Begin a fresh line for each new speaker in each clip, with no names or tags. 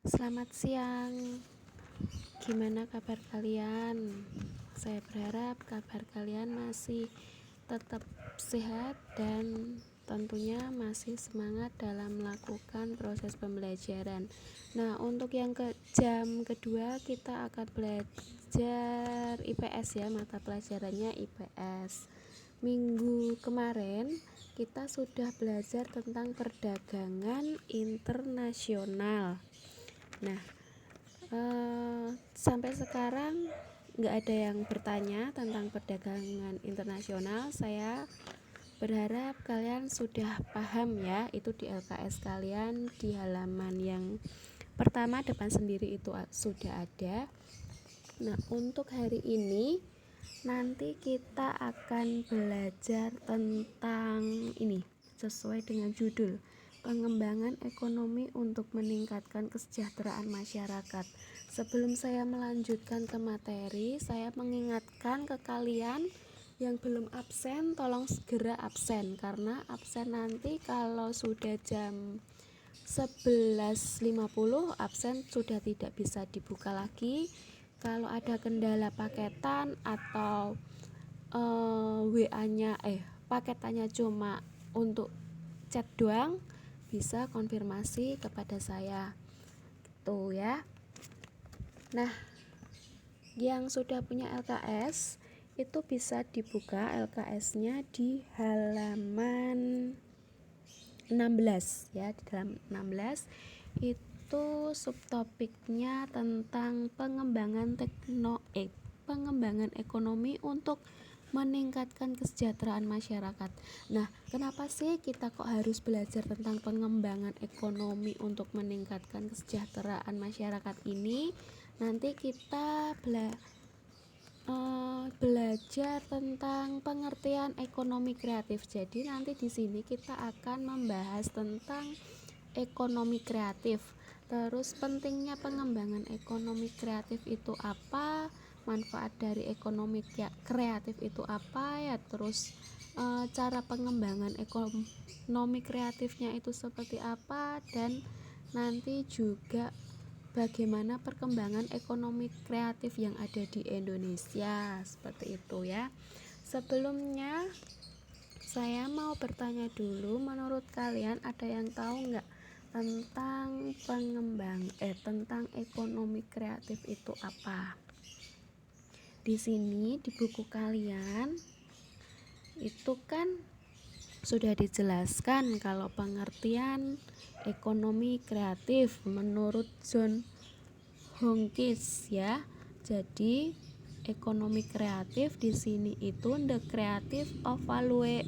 Selamat siang, gimana kabar kalian? Saya berharap kabar kalian masih tetap sehat dan tentunya masih semangat dalam melakukan proses pembelajaran. Nah, untuk yang jam kedua kita akan belajar IPS ya, mata pelajarannya IPS. Minggu kemarin kita sudah belajar tentang perdagangan internasional. Nah, sampai sekarang nggak ada yang bertanya tentang perdagangan internasional. Saya berharap kalian sudah paham ya, itu di LKS kalian di halaman yang pertama depan sendiri itu sudah ada. Nah, untuk hari ini nanti kita akan belajar tentang ini sesuai dengan judul pengembangan ekonomi untuk meningkatkan kesejahteraan masyarakat. Sebelum saya melanjutkan ke materi, saya mengingatkan ke kalian yang belum absen, tolong segera absen, karena absen nanti kalau sudah jam 11.50 absen sudah tidak bisa dibuka lagi. Kalau ada kendala paketan atau paketannya cuma untuk chat doang, bisa konfirmasi kepada saya gitu ya. Nah, yang sudah punya LKS itu bisa dibuka LKS-nya di halaman 16 ya. Di dalam 16 itu subtopiknya tentang pengembangan pengembangan ekonomi untuk meningkatkan kesejahteraan masyarakat. Nah, kenapa sih kita kok harus belajar tentang pengembangan ekonomi untuk meningkatkan kesejahteraan masyarakat ini? Nanti kita belajar tentang pengertian ekonomi kreatif. Jadi nanti di sini kita akan membahas tentang ekonomi kreatif. Terus pentingnya pengembangan ekonomi kreatif itu apa? Manfaat dari ekonomi kreatif itu apa ya? Terus cara pengembangan ekonomi kreatifnya itu seperti apa, dan nanti juga bagaimana perkembangan ekonomi kreatif yang ada di Indonesia, seperti itu ya. Sebelumnya saya mau bertanya dulu, menurut kalian ada yang tahu nggak tentang tentang ekonomi kreatif itu apa? Di sini di buku kalian itu kan sudah dijelaskan kalau pengertian ekonomi kreatif menurut John Hongkis ya. Jadi ekonomi kreatif di sini itu the creative of value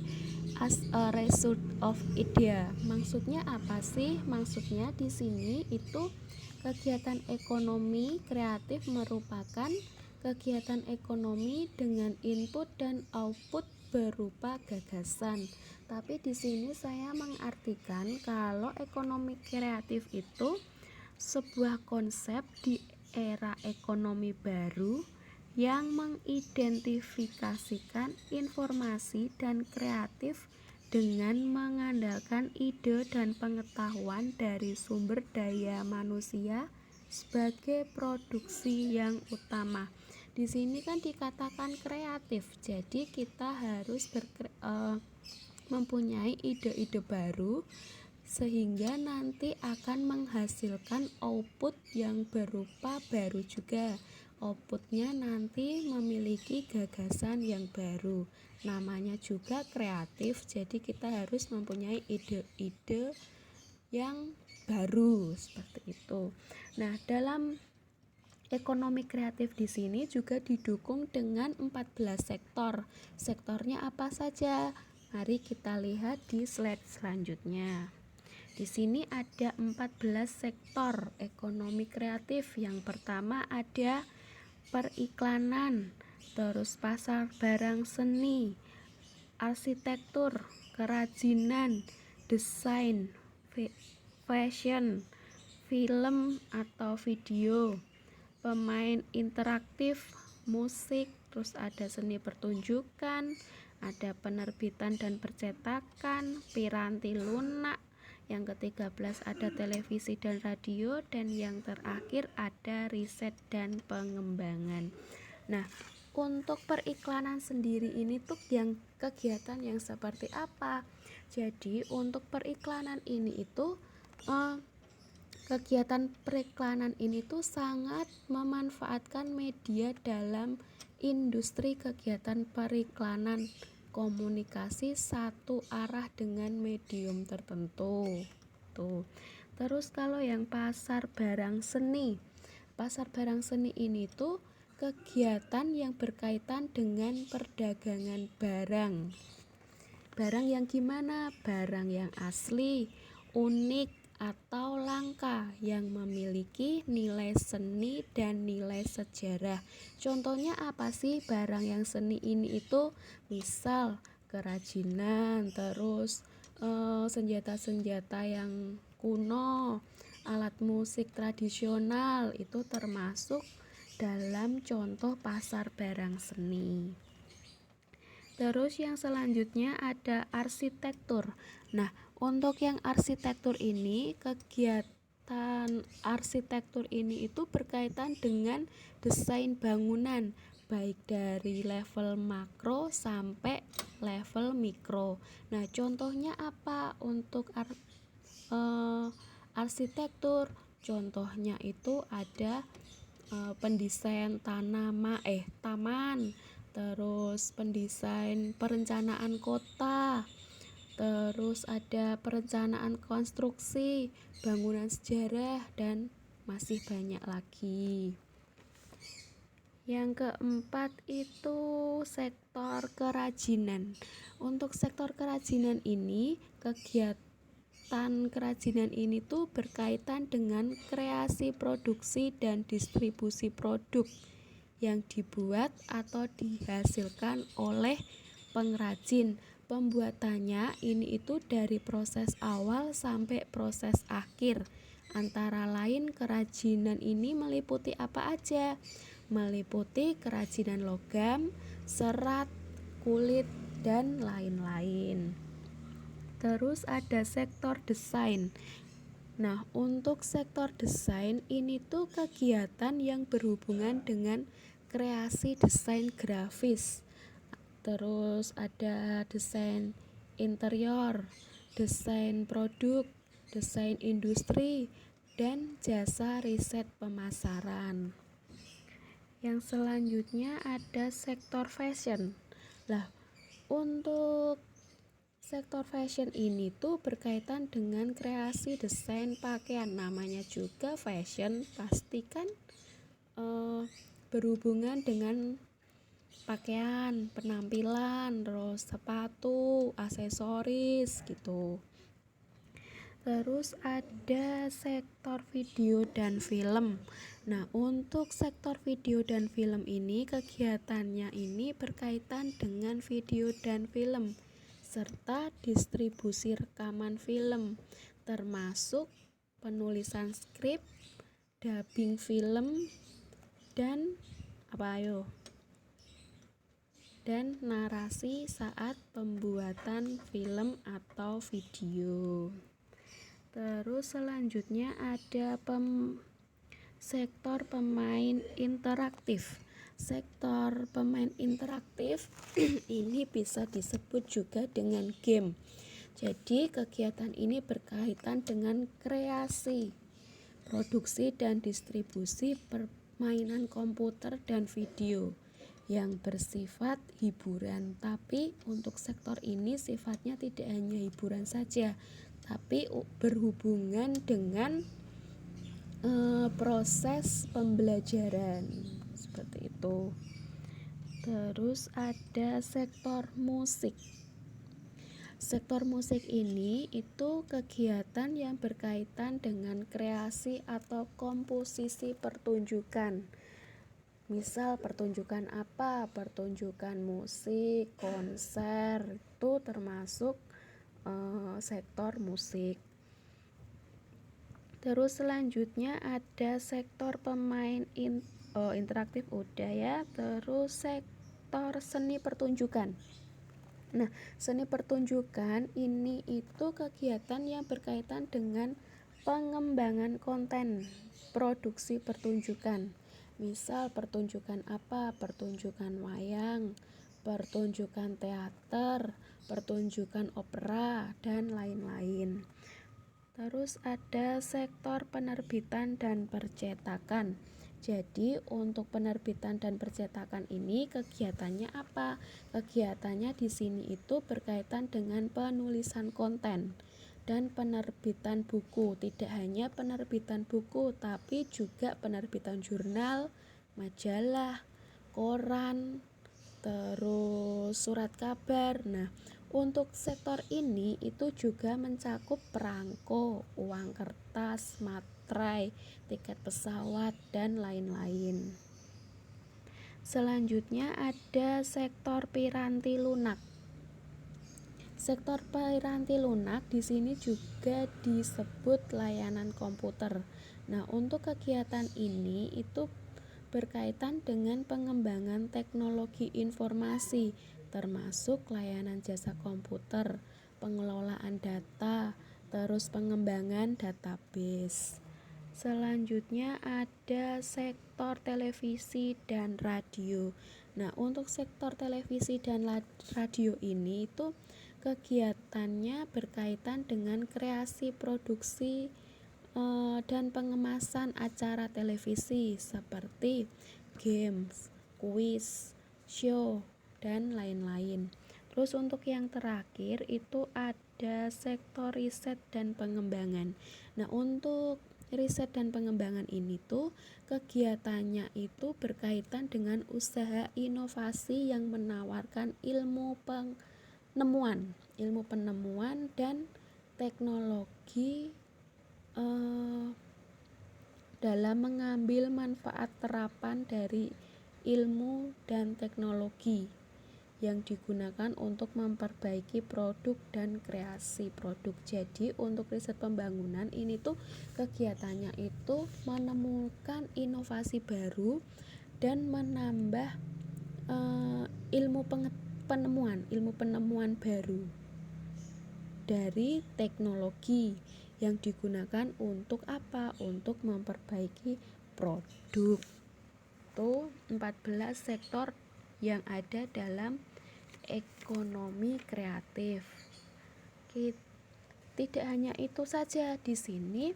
as a result of idea. Maksudnya apa sih? Maksudnya di sini itu kegiatan ekonomi kreatif merupakan kegiatan ekonomi dengan input dan output berupa gagasan. Tapi di sini saya mengartikan kalau ekonomi kreatif itu sebuah konsep di era ekonomi baru yang mengidentifikasikan informasi dan kreatif dengan mengandalkan ide dan pengetahuan dari sumber daya manusia sebagai produksi yang utama. Di sini kan dikatakan kreatif, jadi kita harus mempunyai ide-ide baru sehingga nanti akan menghasilkan output yang berupa baru juga. Outputnya nanti memiliki gagasan yang baru, namanya juga kreatif, jadi kita harus mempunyai ide-ide yang baru seperti itu. Nah, dalam ekonomi kreatif di sini juga didukung dengan 14 sektor. Sektornya apa saja? Mari kita lihat di slide selanjutnya. Di sini ada 14 sektor ekonomi kreatif. Yang pertama ada periklanan, terus pasar barang seni, arsitektur, kerajinan, desain, fashion, film atau video, pemain interaktif, musik, terus ada seni pertunjukan, ada penerbitan dan percetakan, piranti lunak. yang ke-13 ada televisi dan radio, dan yang terakhir ada riset dan pengembangan. Nah, untuk periklanan sendiri ini tuh yang kegiatan yang seperti apa? Jadi untuk periklanan ini itu kegiatan periklanan ini tuh sangat memanfaatkan media dalam industri kegiatan periklanan komunikasi satu arah dengan medium tertentu. Tuh. Terus kalau yang pasar barang seni ini tuh kegiatan yang berkaitan dengan perdagangan barang. Barang yang gimana? Barang yang asli, unik, atau langka yang memiliki nilai seni dan nilai sejarah. Contohnya apa sih barang yang seni ini itu? Misal kerajinan, terus senjata-senjata yang kuno, alat musik tradisional, itu termasuk dalam contoh pasar barang seni. Terus yang selanjutnya ada arsitektur. Nah, untuk yang arsitektur ini, kegiatan arsitektur ini itu berkaitan dengan desain bangunan, baik dari level makro sampai level mikro. Nah, contohnya apa untuk arsitektur? Contohnya itu ada pendesain taman, terus pendesain perencanaan kota, terus ada perencanaan konstruksi, bangunan sejarah, dan masih banyak lagi. Yang keempat itu sektor kerajinan. Untuk sektor kerajinan ini, kegiatan kerajinan ini tuh berkaitan dengan kreasi, produksi, dan distribusi produk yang dibuat atau dihasilkan oleh pengrajin. Pembuatannya ini itu dari proses awal sampai proses akhir. Antara lain kerajinan ini meliputi apa aja? Meliputi kerajinan logam, serat, kulit, dan lain-lain. Terus ada sektor desain. Nah, untuk sektor desain ini tuh kegiatan yang berhubungan dengan kreasi desain grafis. Terus ada desain interior, desain produk, desain industri, dan jasa riset pemasaran. Yang selanjutnya ada sektor fashion. Lah, untuk sektor fashion ini tuh berkaitan dengan kreasi desain pakaian. Namanya juga fashion, pastikan berhubungan dengan pakaian, penampilan, terus sepatu, aksesoris gitu. Terus ada sektor video dan film. Nah, untuk sektor video dan film ini kegiatannya ini berkaitan dengan video dan film serta distribusi rekaman film, termasuk penulisan skrip, dubbing film, dan dan narasi saat pembuatan film atau video. Terus selanjutnya ada sektor pemain interaktif. Sektor pemain interaktif ini bisa disebut juga dengan game. Jadi kegiatan ini berkaitan dengan kreasi, produksi, dan distribusi permainan komputer dan video yang bersifat hiburan. Tapi untuk sektor ini sifatnya tidak hanya hiburan saja, tapi berhubungan dengan proses pembelajaran seperti itu. Terus ada sektor musik. Sektor musik ini itu kegiatan yang berkaitan dengan kreasi atau komposisi pertunjukan. Misal pertunjukan apa? Pertunjukan musik, konser, itu termasuk sektor musik. Terus selanjutnya ada sektor pemain interaktif udah ya. Terus sektor seni pertunjukan. Nah, seni pertunjukan ini itu kegiatan yang berkaitan dengan pengembangan konten produksi pertunjukan. Misal pertunjukan apa? Pertunjukan wayang, pertunjukan teater, pertunjukan opera, dan lain-lain. Terus ada sektor penerbitan dan percetakan. Jadi untuk penerbitan dan percetakan ini kegiatannya apa? Kegiatannya di sini itu berkaitan dengan penulisan konten dan penerbitan buku. Tidak hanya penerbitan buku, tapi juga penerbitan jurnal, majalah, koran, terus surat kabar. Nah, untuk sektor ini itu juga mencakup perangko, uang kertas, materai, tiket pesawat, dan lain-lain. Selanjutnya ada sektor piranti lunak. Sektor piranti lunak di sini juga disebut layanan komputer. Nah, untuk kegiatan ini itu berkaitan dengan pengembangan teknologi informasi, termasuk layanan jasa komputer, pengelolaan data, terus pengembangan database. Selanjutnya ada sektor televisi dan radio. Nah, untuk sektor televisi dan radio ini itu kegiatannya berkaitan dengan kreasi produksi dan pengemasan acara televisi seperti games, kuis, show, dan lain-lain. Terus untuk yang terakhir itu ada sektor riset dan pengembangan. Nah, untuk riset dan pengembangan ini tuh kegiatannya itu berkaitan dengan usaha inovasi yang menawarkan ilmu penemuan dan teknologi dalam mengambil manfaat terapan dari ilmu dan teknologi yang digunakan untuk memperbaiki produk dan kreasi produk. Jadi untuk riset pembangunan ini tuh kegiatannya itu menemukan inovasi baru dan menambah ilmu penemuan baru dari teknologi yang digunakan untuk apa? Untuk memperbaiki produk. Itu 14 sektor yang ada dalam ekonomi kreatif. Tidak hanya itu saja, di sini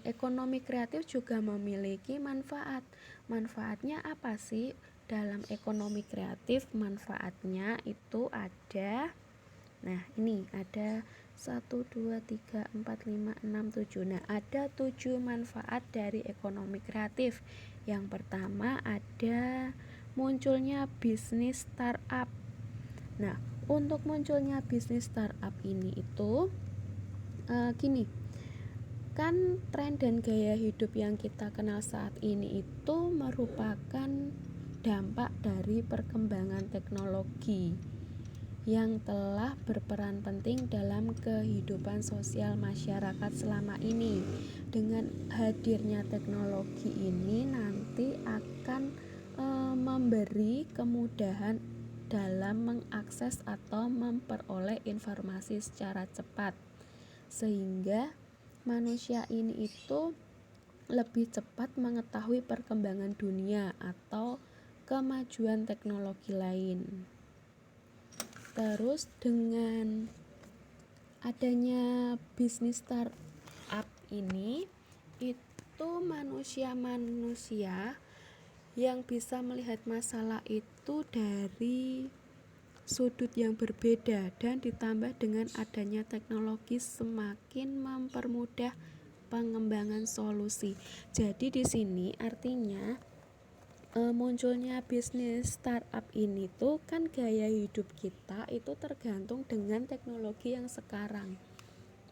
ekonomi kreatif juga memiliki manfaat. Manfaatnya apa sih? Dalam ekonomi kreatif manfaatnya itu ada, nah ini ada 1, 2, 3, 4, 5, 6, 7. Nah, ada 7 manfaat dari ekonomi kreatif. Yang pertama ada munculnya bisnis startup. Nah, untuk munculnya bisnis startup ini itu gini, kan tren dan gaya hidup yang kita kenal saat ini itu merupakan dampak dari perkembangan teknologi yang telah berperan penting dalam kehidupan sosial masyarakat selama ini. Dengan hadirnya teknologi ini nanti akan memberi kemudahan dalam mengakses atau memperoleh informasi secara cepat, sehingga manusia ini itu lebih cepat mengetahui perkembangan dunia atau kemajuan teknologi lain. Terus dengan adanya bisnis startup ini itu manusia-manusia yang bisa melihat masalah itu dari sudut yang berbeda, dan ditambah dengan adanya teknologi semakin mempermudah pengembangan solusi. Jadi di sini artinya munculnya bisnis startup ini tuh kan gaya hidup kita itu tergantung dengan teknologi yang sekarang.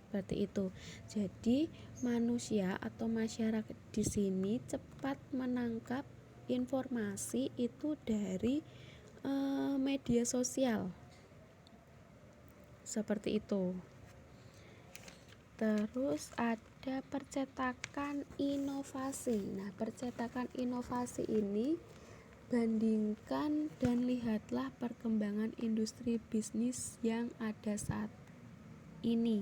Seperti itu. Jadi manusia atau masyarakat di sini cepat menangkap informasi itu dari media sosial. Seperti itu. Terus ada percetakan inovasi. Nah, percetakan inovasi ini bandingkan dan lihatlah perkembangan industri bisnis yang ada saat ini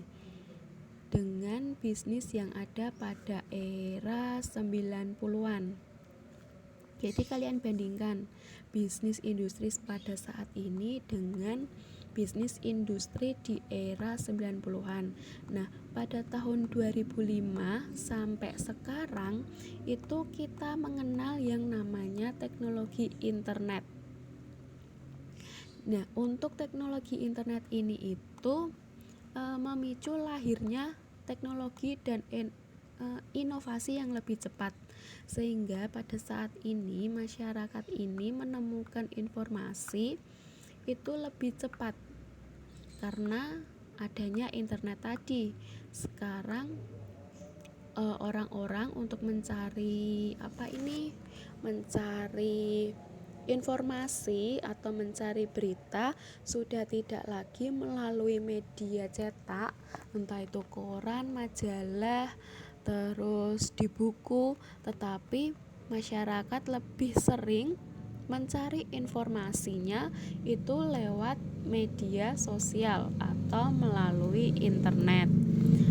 dengan bisnis yang ada pada era 90-an. Jadi kalian bandingkan bisnis industri pada saat ini dengan bisnis industri di era 90-an. Nah, pada tahun 2005 sampai sekarang itu kita mengenal yang namanya teknologi internet. Nah, untuk teknologi internet ini itu memicu lahirnya teknologi dan inovasi yang lebih cepat, sehingga pada saat ini masyarakat ini menemukan informasi itu lebih cepat karena adanya internet tadi. Sekarang orang-orang untuk mencari informasi atau mencari berita sudah tidak lagi melalui media cetak, entah itu koran, majalah, terus di buku, tetapi masyarakat lebih sering mencari informasinya itu lewat media sosial atau melalui internet.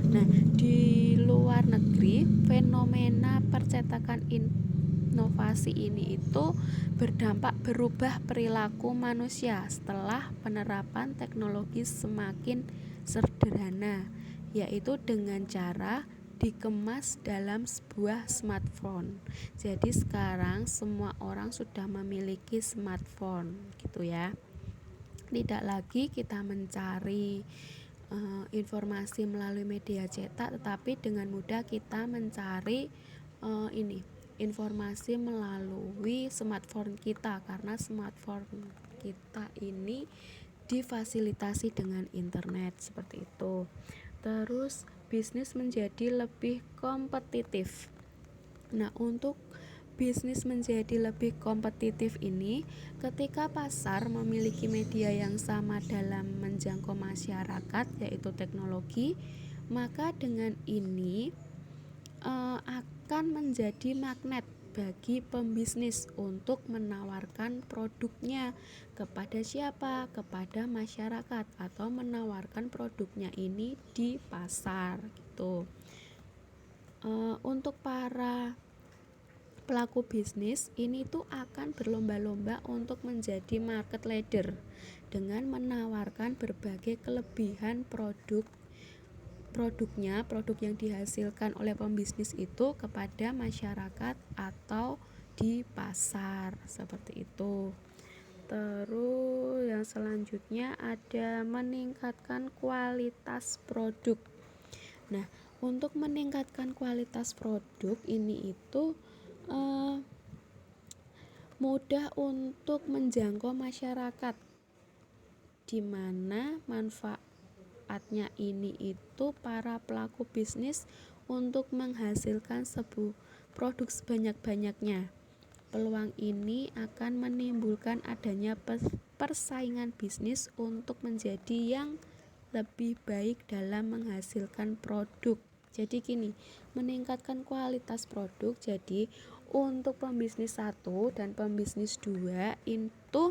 Nah, di luar negeri fenomena percetakan inovasi ini itu berdampak berubah perilaku manusia setelah penerapan teknologi semakin sederhana, yaitu dengan cara dikemas dalam sebuah smartphone. Jadi sekarang semua orang sudah memiliki smartphone gitu ya. Tidak lagi kita mencari informasi melalui media cetak, tetapi dengan mudah kita mencari informasi melalui smartphone kita, karena smartphone kita ini difasilitasi dengan internet seperti itu. Terus bisnis menjadi lebih kompetitif. Nah, untuk bisnis menjadi lebih kompetitif ini, ketika pasar memiliki media yang sama dalam menjangkau masyarakat, yaitu teknologi, maka dengan ini akan menjadi magnet bagi pembisnis untuk menawarkan produknya kepada siapa? Kepada masyarakat, atau menawarkan produknya ini di pasar gitu. Untuk para pelaku bisnis ini tuh akan berlomba-lomba untuk menjadi market leader dengan menawarkan berbagai kelebihan produk yang dihasilkan oleh pembisnis itu kepada masyarakat atau di pasar seperti itu. Terus yang selanjutnya ada meningkatkan kualitas produk. Nah, untuk meningkatkan kualitas produk ini itu mudah untuk menjangkau masyarakat, di mana manfaatnya ini itu para pelaku bisnis untuk menghasilkan sebuah produk sebanyak-banyaknya. Peluang ini akan menimbulkan adanya persaingan bisnis untuk menjadi yang lebih baik dalam menghasilkan produk. Jadi gini, meningkatkan kualitas produk. Jadi untuk pembisnis 1 dan pembisnis 2 itu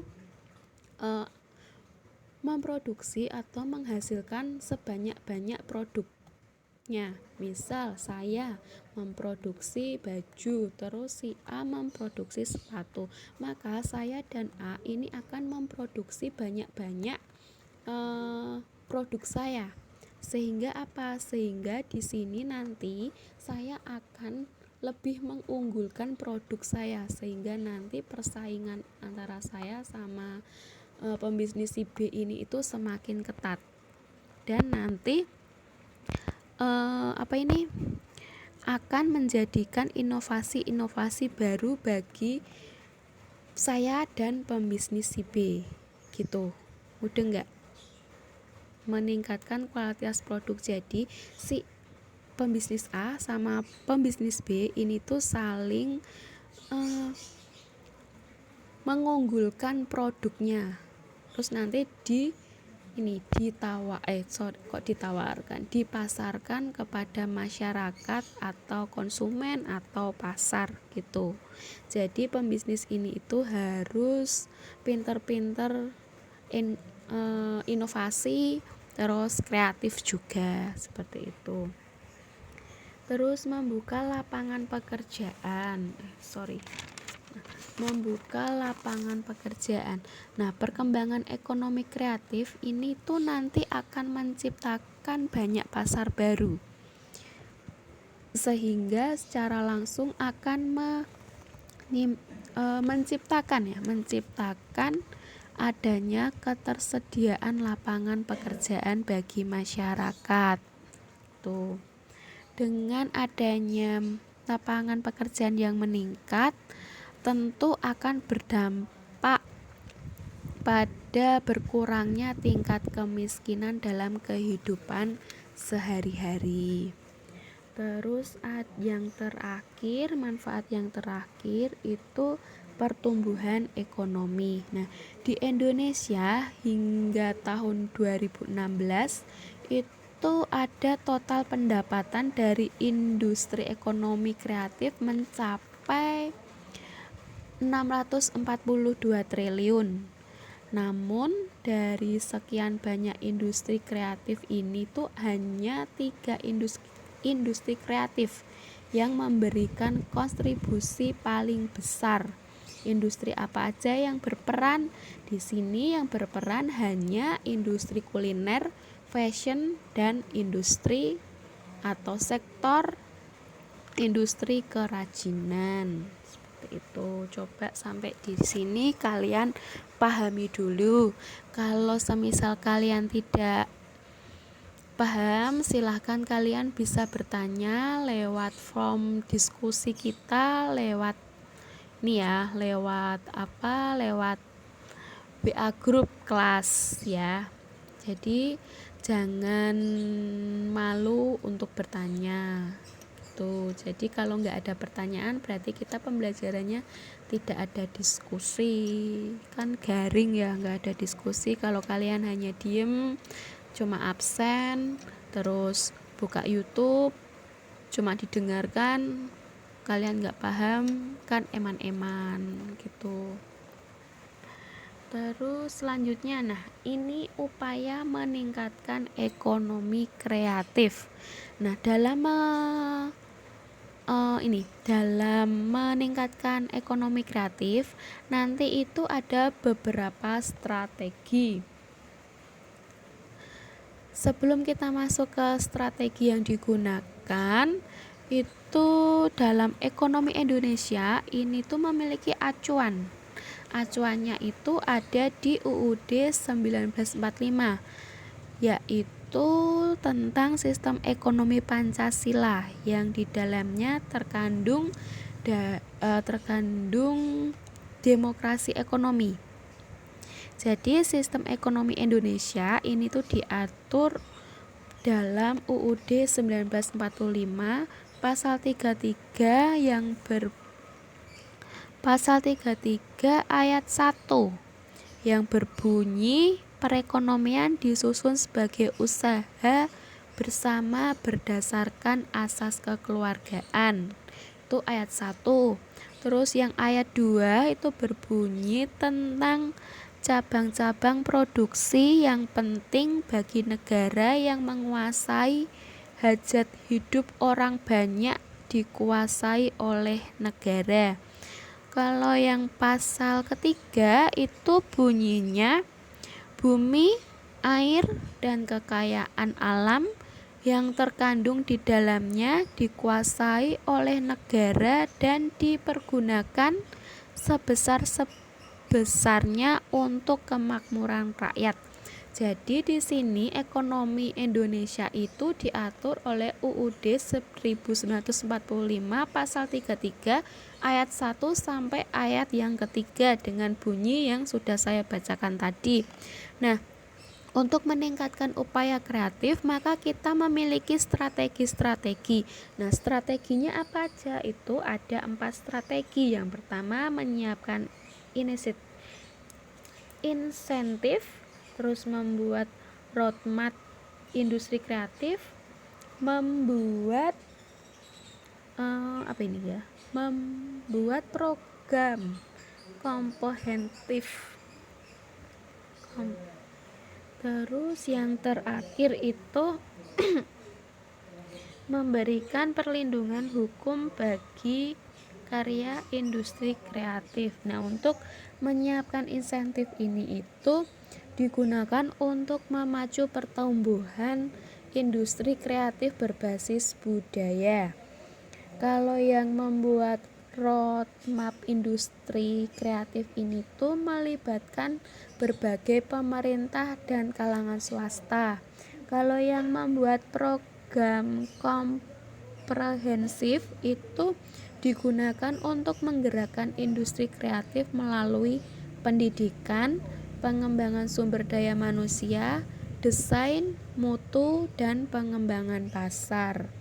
memproduksi atau menghasilkan sebanyak-banyak produknya. Misal saya memproduksi baju, terus si A memproduksi sepatu, maka saya dan A ini akan memproduksi banyak-banyak produk saya. Sehingga apa? Sehingga di sini nanti saya akan lebih mengunggulkan produk saya, sehingga nanti persaingan antara saya sama pembisnis si B ini itu semakin ketat, dan nanti akan menjadikan inovasi-inovasi baru bagi saya dan pembisnis si B gitu. Mudah nggak? Meningkatkan kualitas produk. Jadi si pembisnis A sama pembisnis B ini tuh saling mengunggulkan produknya. Terus nanti dipasarkan kepada masyarakat atau konsumen atau pasar gitu. Jadi pembisnis ini itu harus pinter-pinter inovasi, terus kreatif juga seperti itu. Terus membuka lapangan pekerjaan. Nah, perkembangan ekonomi kreatif ini tuh nanti akan menciptakan banyak pasar baru, sehingga secara langsung akan menciptakan adanya ketersediaan lapangan pekerjaan bagi masyarakat. Tuh. Dengan adanya lapangan pekerjaan yang meningkat, tentu akan berdampak pada berkurangnya tingkat kemiskinan dalam kehidupan sehari-hari. Terus manfaat yang terakhir itu pertumbuhan ekonomi. Nah, di Indonesia hingga tahun 2016 itu ada total pendapatan dari industri ekonomi kreatif mencapai 642 triliun. Namun dari sekian banyak industri kreatif ini tuh hanya 3 industri kreatif yang memberikan kontribusi paling besar. Industri apa aja yang berperan? Di sini yang berperan hanya industri kuliner, fashion, dan industri atau sektor industri kerajinan. Itu coba sampai di sini kalian pahami dulu. Kalau semisal kalian tidak paham, silahkan kalian bisa bertanya lewat form diskusi kita, lewat WA grup kelas ya. Jadi jangan malu untuk bertanya. Jadi kalau nggak ada pertanyaan berarti kita pembelajarannya tidak ada diskusi, kan garing ya, nggak ada diskusi. Kalau kalian hanya diem, cuma absen, terus buka YouTube, cuma didengarkan, kalian nggak paham, kan eman-eman gitu. Terus selanjutnya, ini upaya meningkatkan ekonomi kreatif. Nah, dalam meningkatkan ekonomi kreatif nanti itu ada beberapa strategi. Sebelum kita masuk ke strategi yang digunakan, itu dalam ekonomi Indonesia ini tuh memiliki acuan. Acuannya itu ada di UUD 1945, yaitu tentang sistem ekonomi Pancasila yang di dalamnya terkandung demokrasi ekonomi. Jadi sistem ekonomi Indonesia ini tuh diatur dalam UUD 1945 pasal 33 Pasal 33 ayat 1 yang berbunyi perekonomian disusun sebagai usaha bersama berdasarkan asas kekeluargaan. Itu ayat 1. Terus yang ayat 2 itu berbunyi tentang cabang-cabang produksi yang penting bagi negara yang menguasai hajat hidup orang banyak dikuasai oleh negara. Kalau yang pasal ketiga itu bunyinya bumi, air, dan kekayaan alam yang terkandung di dalamnya dikuasai oleh negara dan dipergunakan sebesar-besarnya untuk kemakmuran rakyat. Jadi di sini ekonomi Indonesia itu diatur oleh UUD 1945 pasal 33 ayat 1 sampai ayat yang ketiga dengan bunyi yang sudah saya bacakan tadi. Nah, untuk meningkatkan upaya kreatif maka kita memiliki strategi-strategi. Nah, strateginya apa aja? Itu ada 4 strategi. Yang pertama menyiapkan insentif, terus membuat roadmap industri kreatif membuat membuat program komprehensif. Terus yang terakhir itu memberikan perlindungan hukum bagi karya industri kreatif. Nah, untuk menyiapkan insentif ini itu digunakan untuk memacu pertumbuhan industri kreatif berbasis budaya. Kalau yang membuat roadmap industri kreatif ini tuh melibatkan berbagai pemerintah dan kalangan swasta. Kalau yang membuat program komprehensif itu digunakan untuk menggerakkan industri kreatif melalui pendidikan, pengembangan sumber daya manusia, desain, mutu, dan pengembangan pasar.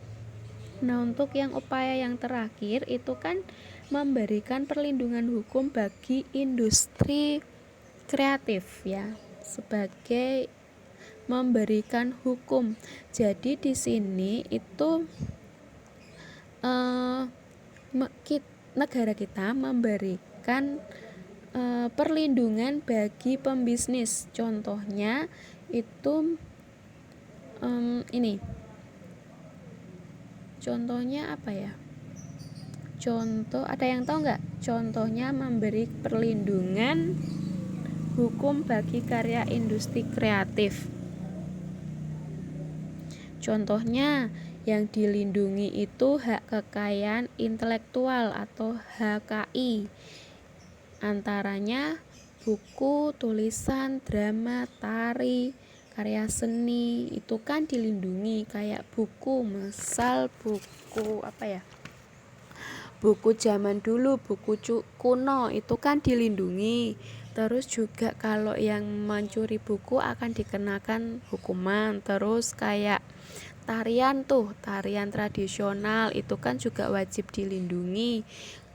Nah, untuk yang upaya yang terakhir itu kan memberikan perlindungan hukum bagi industri kreatif ya, sebagai memberikan hukum. Jadi di sini itu negara kita memberikan perlindungan bagi pembisnis. Contohnya itu contohnya apa ya? Contoh, ada yang tahu nggak? Contohnya memberi perlindungan hukum bagi karya industri kreatif. Contohnya yang dilindungi itu hak kekayaan intelektual atau HKI. Antaranya buku, tulisan, drama, tari, karya seni itu kan dilindungi. Kayak buku, misal buku buku zaman dulu, buku kuno itu kan dilindungi. Terus juga kalau yang mencuri buku akan dikenakan hukuman. Terus kayak tarian tradisional itu kan juga wajib dilindungi.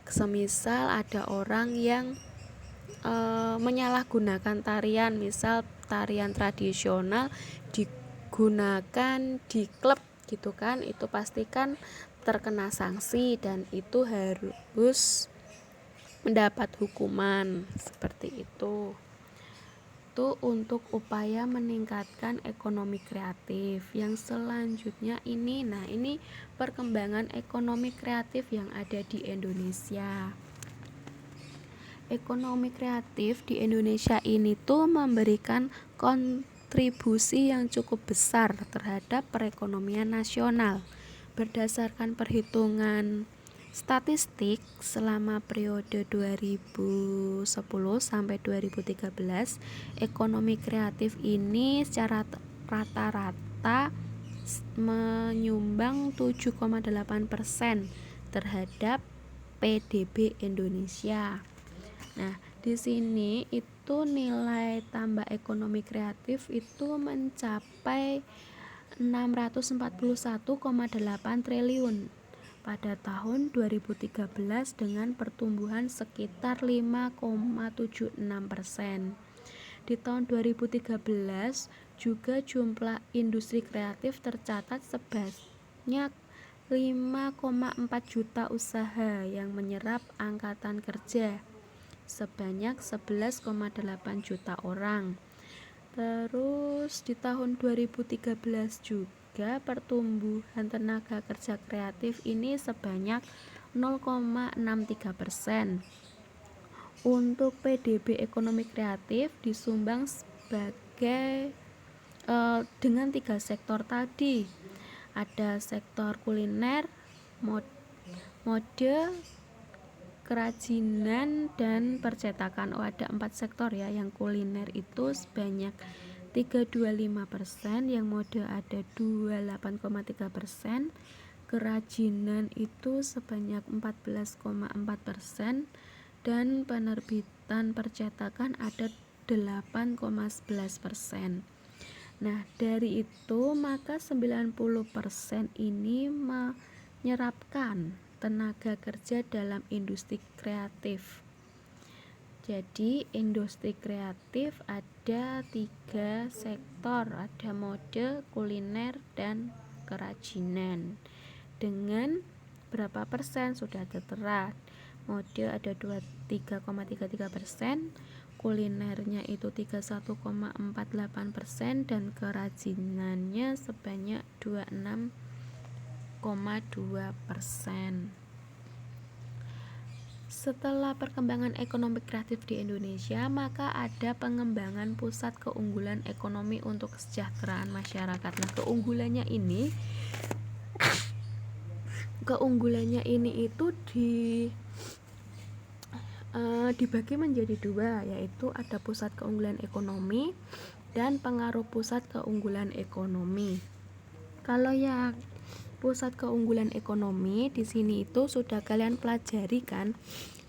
Semisal ada orang yang menyalahgunakan tarian, misal tarian tradisional digunakan di klub gitu kan, itu pastikan terkena sanksi dan itu harus mendapat hukuman seperti itu. Itu untuk upaya meningkatkan ekonomi kreatif. Yang selanjutnya ini perkembangan ekonomi kreatif yang ada di Indonesia. Ekonomi kreatif di Indonesia ini tuh memberikan kontribusi yang cukup besar terhadap perekonomian nasional. Berdasarkan perhitungan statistik selama periode 2010 sampai 2013, ekonomi kreatif ini secara rata-rata menyumbang 7,8% terhadap PDB Indonesia. Nah, di sini itu nilai tambah ekonomi kreatif itu mencapai 641,8 triliun pada tahun 2013 dengan pertumbuhan sekitar 5,76%. Di tahun 2013 juga jumlah industri kreatif tercatat sebanyak 5,4 juta usaha yang menyerap angkatan kerja sebanyak 11,8 juta orang. Terus di tahun 2013 juga pertumbuhan tenaga kerja kreatif ini sebanyak 0,63%. Untuk PDB ekonomi kreatif disumbang sebagai dengan 3 sektor tadi. Ada sektor kuliner, mode, kerajinan, dan percetakan. Ada 4 sektor ya. Yang kuliner itu sebanyak 3,25%, yang mode ada 28,3%, kerajinan itu sebanyak 14,4%, dan penerbitan percetakan ada 8,11%. Nah, dari itu maka 90% ini menyerapkan tenaga kerja dalam industri kreatif. Jadi industri kreatif ada 3 sektor, ada mode, kuliner, dan kerajinan. Dengan berapa persen sudah tertera. Mode ada 23,33%, kulinernya itu 31,48%, dan kerajinannya sebanyak 26,2%. Setelah perkembangan ekonomi kreatif di Indonesia, maka ada pengembangan pusat keunggulan ekonomi untuk kesejahteraan masyarakat. Nah, keunggulannya ini itu dibagi menjadi 2, yaitu ada pusat keunggulan ekonomi dan pengaruh pusat keunggulan ekonomi. Kalau yang pusat keunggulan ekonomi di sini itu sudah kalian pelajari kan,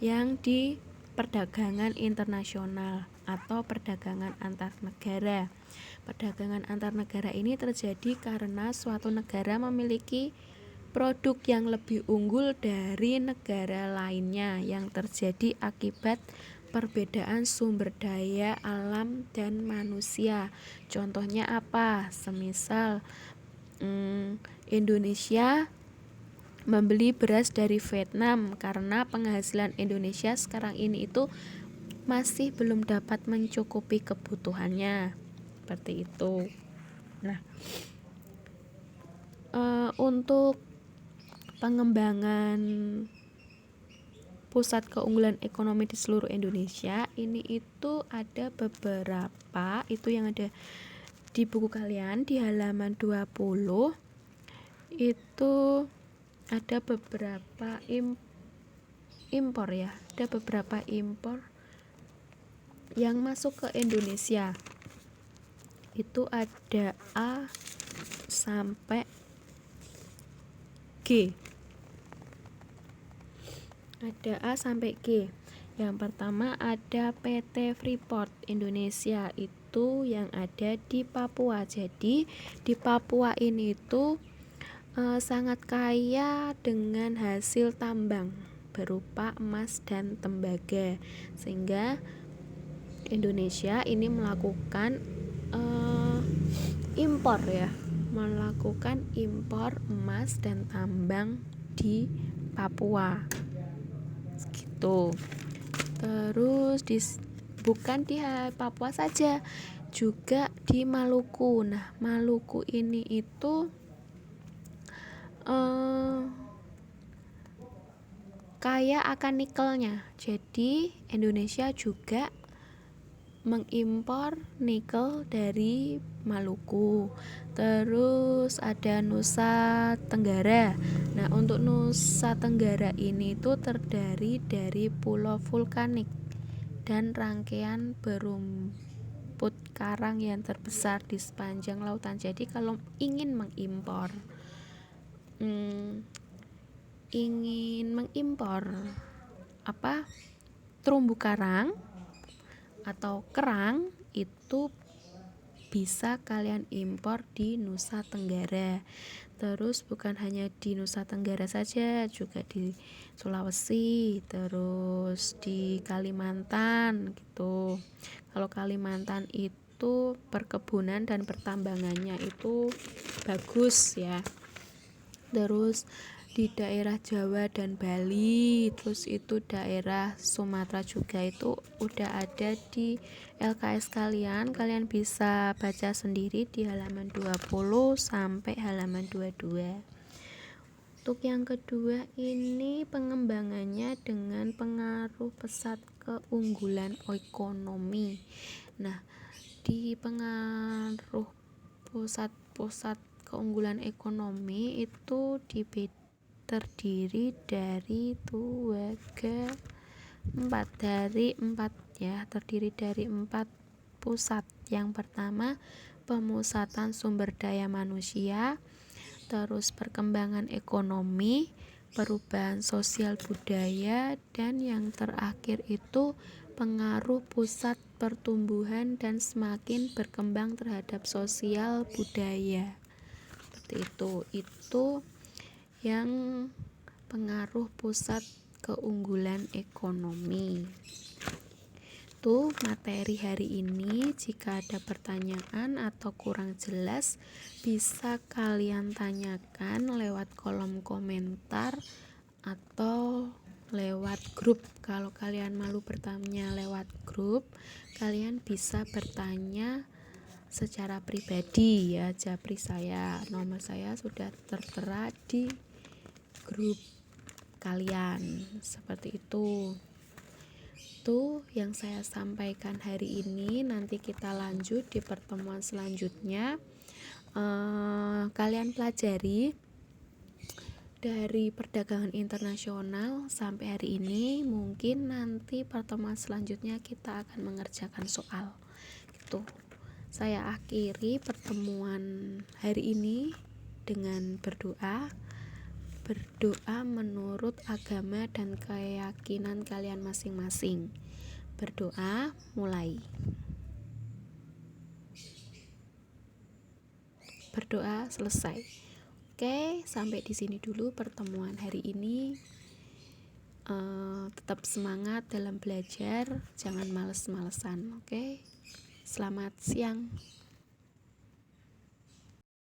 yang di perdagangan internasional atau perdagangan antar negara. Perdagangan antar negara ini terjadi karena suatu negara memiliki produk yang lebih unggul dari negara lainnya yang terjadi akibat perbedaan sumber daya alam dan manusia. Contohnya apa? Semisal Indonesia membeli beras dari Vietnam karena penghasilan Indonesia sekarang ini itu masih belum dapat mencukupi kebutuhannya, seperti itu. Nah, untuk pengembangan pusat keunggulan ekonomi di seluruh Indonesia ini itu ada beberapa, itu yang ada di buku kalian di halaman 20 itu ada beberapa impor ya, ada beberapa impor yang masuk ke Indonesia. Itu ada A sampai G. Ada A sampai G. Yang pertama ada PT Freeport Indonesia, itu yang ada di Papua. Jadi di Papua ini itu sangat kaya dengan hasil tambang berupa emas dan tembaga, sehingga Indonesia ini melakukan melakukan impor emas dan tambang di Papua gitu. Terus bukan di Papua saja, juga di Maluku. Nah, Maluku ini itu kaya akan nikelnya. Jadi Indonesia juga mengimpor nikel dari Maluku. Terus ada Nusa Tenggara. Nah, untuk Nusa Tenggara ini itu terdiri dari pulau vulkanik dan rangkaian berumput karang yang terbesar di sepanjang lautan. Jadi kalau ingin mengimpor terumbu karang atau kerang, itu bisa kalian impor di Nusa Tenggara. Terus bukan hanya di Nusa Tenggara saja, juga di Sulawesi, terus di Kalimantan gitu. Kalau Kalimantan itu perkebunan dan pertambangannya itu bagus ya. Terus di daerah Jawa dan Bali, terus itu daerah Sumatera juga itu udah ada di LKS kalian bisa baca sendiri di halaman 20 sampai halaman 22. Untuk yang kedua ini pengembangannya dengan pengaruh pesat keunggulan ekonomi. Nah, di pengaruh pusat keunggulan ekonomi itu terdiri dari 4 pusat. Yang pertama, pemusatan sumber daya manusia, terus perkembangan ekonomi, perubahan sosial budaya, dan yang terakhir itu pengaruh pusat pertumbuhan dan semakin berkembang terhadap sosial budaya. Seperti itu yang pengaruh pusat keunggulan ekonomi. itu materi hari ini. Jika ada pertanyaan atau kurang jelas, bisa kalian tanyakan lewat kolom komentar atau lewat grup. Kalau kalian malu bertanya lewat grup, kalian bisa bertanya secara pribadi ya, japri saya. Nomor saya sudah tertera di grup kalian. Seperti itu. Itu yang saya sampaikan hari ini. Nanti kita lanjut di pertemuan selanjutnya. Kalian pelajari dari perdagangan internasional sampai hari ini. Mungkin nanti pertemuan selanjutnya kita akan mengerjakan soal. Itu saya akhiri pertemuan hari ini dengan berdoa menurut agama dan keyakinan kalian masing-masing. Berdoa, mulai. Berdoa, selesai. Oke, sampai di sini dulu pertemuan hari ini. Tetap semangat dalam belajar, jangan males-malesan. Oke, selamat siang.